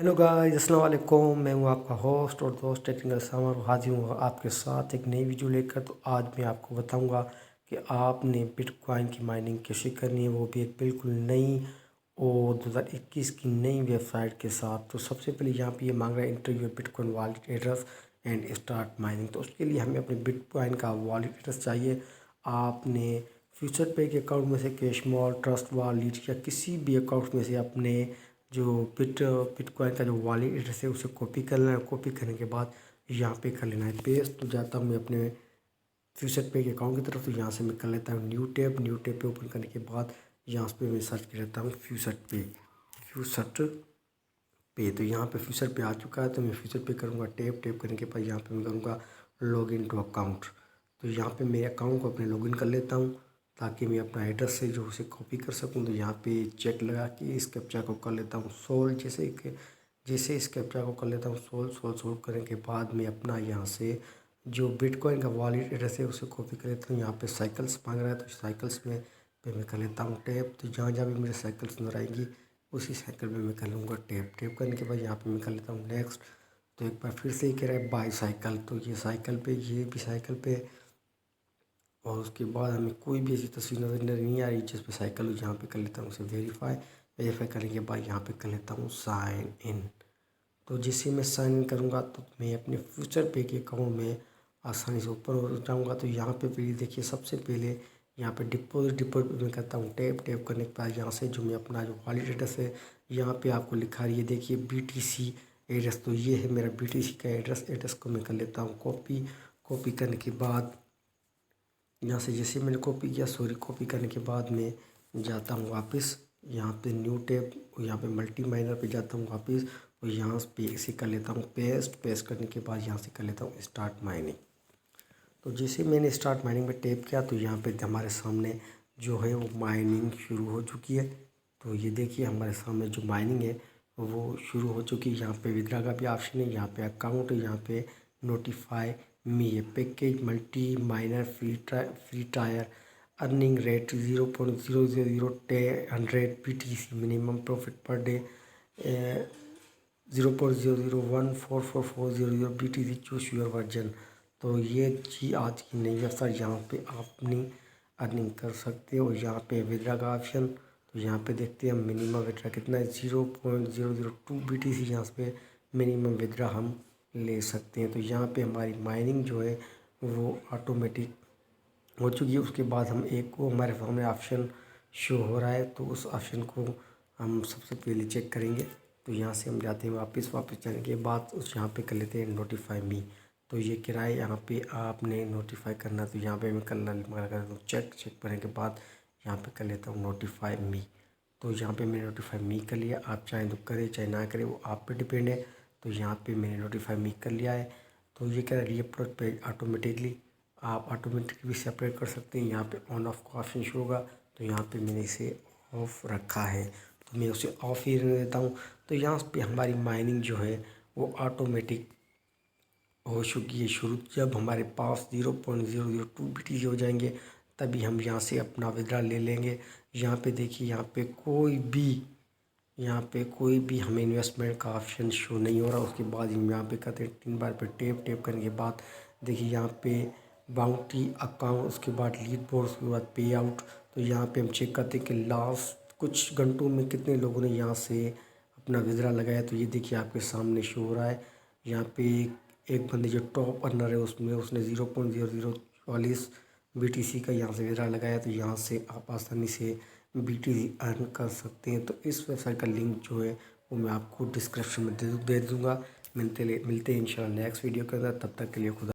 Hello guys, अस्सलाम वालेकुम। मैं हूं आपका होस्ट और दोस्त टेक्निकल समारो, हाजिर हूँ आपके साथ एक नई वीडियो लेकर। तो आज मैं आपको बताऊंगा कि आपने बिटकॉइन की माइनिंग कैसे करनी है, वो भी एक बिल्कुल नई और 2021 की नई वेबसाइट के साथ। तो सबसे पहले यहाँ पे ये मांग रहा है inter your bitcoin wallet address and start mining. तो उसके लिए हमें अपने बिटकॉइन का वॉलेट एड्रेस चाहिए। आपने फ्यूचर पे के अकाउंट में से कैशमॉल, ट्रस्ट वॉलेट या किसी भी अकाउंट में से अपने जो बिटकॉइन का जो वॉलेट एड्रेस है उसे कॉपी कर लेना है। कॉपी करने के बाद यहाँ पे कर लेना है पेस्ट। तो जाता हूँ मैं अपने फ्यूचर पे के अकाउंट की तरफ। तो यहाँ से मैं कर लेता हूँ न्यू टैब पे ओपन करने के बाद यहाँ पे मैं सर्च कर लेता हूँ फ्यूचर पे। तो यहाँ पे फ्यूचर पे आ चुका है। तो मैं फ्यूचर पे करूँगा टैप करने के बाद यहाँ पे मैं करूँगा लॉग इन टू अकाउंट। तो यहाँ पे मेरे अकाउंट को अपने लॉगिन कर लेता हूँ ताकि मैं अपना एड्रेस से जो उसे कॉपी कर सकूँ। तो यहाँ पे चेक लगा कि इस कैप्चा को कर लेता हूँ सोल्व। जैसे इस कैप्चा को कर लेता हूँ सोल्व करने के बाद मैं अपना यहाँ से जो बिटकॉइन का वॉलेट एड्रेस है उसे कॉपी कर लेता हूँ। यहाँ पे साइकिल्स मांग रहा है तो साइकिल्स में पे मैं कर लेता हूँ टैप। तो जहाँ जहाँ भी मुझे साइकिल्स नजर आएंगी उसी साइकिल में मैं कर लूँगा टैप करने के बाद यहाँ पे मैं कर लेता हूँ नेक्स्ट। तो एक बार फिर से ही कह रहा है बाई साइकिल। तो ये साइकिल पे, ये भी साइकिल पे, और उसके बाद हमें कोई भी ऐसी तस्वीर नज़र नहीं आ रही जिस पे साइकिल हो। यहाँ पे कर लेता हूँ उसे वेरीफाई करने के बाद यहाँ पे कर लेता हूँ साइन इन। तो जैसे मैं साइन इन करूँगा तो मैं अपने फ्यूचर पे के अकाउंट में आसानी से ऊपर हो जाऊँगा। तो यहाँ पे पहले देखिए, सबसे पहले यहाँ पे डिपोजिट मैं करता हूँ टैप करने के बाद यहाँ से जो मैं अपना जो वॉलेट एड्रेस है यहाँ पे आपको लिखा रही है, देखिए BTC एड्रेस। तो ये है मेरा BTC का एड्रेस को मैं कर लेता हूँ कॉपी करने के बाद यहाँ से जैसे मैंने कॉपी करने के बाद मैं जाता हूँ वापस यहाँ पे न्यू टैब, यहाँ पे मल्टी माइनर पे जाता हूँ वापस और यहाँ पे इसे कर लेता हूँ पेस्ट करने के बाद यहाँ से कर लेता हूँ स्टार्ट माइनिंग। तो जैसे मैंने स्टार्ट माइनिंग में टैप किया तो यहाँ पे हमारे सामने जो है वो माइनिंग शुरू हो चुकी है। तो ये देखिए हमारे सामने जो माइनिंग है वो शुरू हो चुकी है। यहाँ पे विड्रा का भी ऑप्शन है, यहाँ पे अकाउंट है, यहाँ पे नोटिफाई मी है, package multi minor free tyre, earning rate 0.00010 BTC, minimum profit per day 0.0014440 BTC, choose your version. तो ये जी आज की नई वेबसाइट, यहाँ पे आप अपनी अर्निंग कर सकते हो। यहाँ पे विड्रा का ऑप्शन, तो यहाँ पे देखते हैं हम मिनिमम विड्रा कितना है, 0.002 BTC यहाँ पे मिनिमम विड्रा हम ले सकते हैं। तो यहाँ पे हमारी माइनिंग जो है वो ऑटोमेटिक हो चुकी है। उसके बाद हम एक को हमारे सामने ऑप्शन शो हो रहा है तो उस ऑप्शन को हम सबसे पहले चेक करेंगे। तो यहाँ से हम जाते हैं वापस जाने के बाद उस यहाँ पे कर लेते हैं नोटिफाई मी। तो ये किराए यहाँ पे आपने नोटिफाई करना, तो यहाँ पे मैं कर दूँ चेक करने के बाद यहाँ पे कर लेता हूँ नोटिफाई मी। तो यहाँ पे मैंने नोटिफाई मी कर लिया। आप चाहें तो करें चाहे ना करें वो आप पे डिपेंड है। तो यहाँ पे मैंने नोटिफाई मी कर लिया है। तो ये कह रहा है रिअपलोड पेज ऑटोमेटिकली, आप ऑटोमेटिकली भी सेपरेट कर सकते हैं। यहाँ पे ऑन ऑफ का ऑप्शन शो होगा, तो यहाँ पे मैंने इसे ऑफ रखा है तो मैं उसे ऑफ ही रहने देता हूँ। तो यहाँ पे हमारी माइनिंग जो है वो ऑटोमेटिक हो चुकी है शुरू। जब हमारे पास 0.002 BTC हो जाएंगे तभी हम यहाँ से अपना विड्रा ले लेंगे। यहाँ पे देखिए, यहाँ पे कोई भी हमें इन्वेस्टमेंट का ऑप्शन शो नहीं हो रहा। उसके बाद हम यहाँ पे करते हैं 3 बार पे टैप करने के बाद देखिए यहाँ पे बाउंटी अकाउंट, उसके बाद लीड बोर्ड, उसके बाद पे आउट। तो यहाँ पे हम चेक करते हैं कि लास्ट कुछ घंटों में कितने लोगों ने यहाँ से अपना विड्रा लगाया। तो ये देखिए आपके सामने शो हो रहा है। यहाँ पे एक बंदे जो टॉप अर्नर है उसमें उसने 0.0044 BTC का यहाँ से विड्रा लगाया। तो यहाँ से आप आसानी से BTC अर्न कर सकते हैं। तो इस वेबसाइट का लिंक जो है वो मैं आपको डिस्क्रिप्शन में दे दूँगा। मिलते हैं इंशाल्लाह नेक्स्ट वीडियो के अंदर। तब तक के लिए खुदा।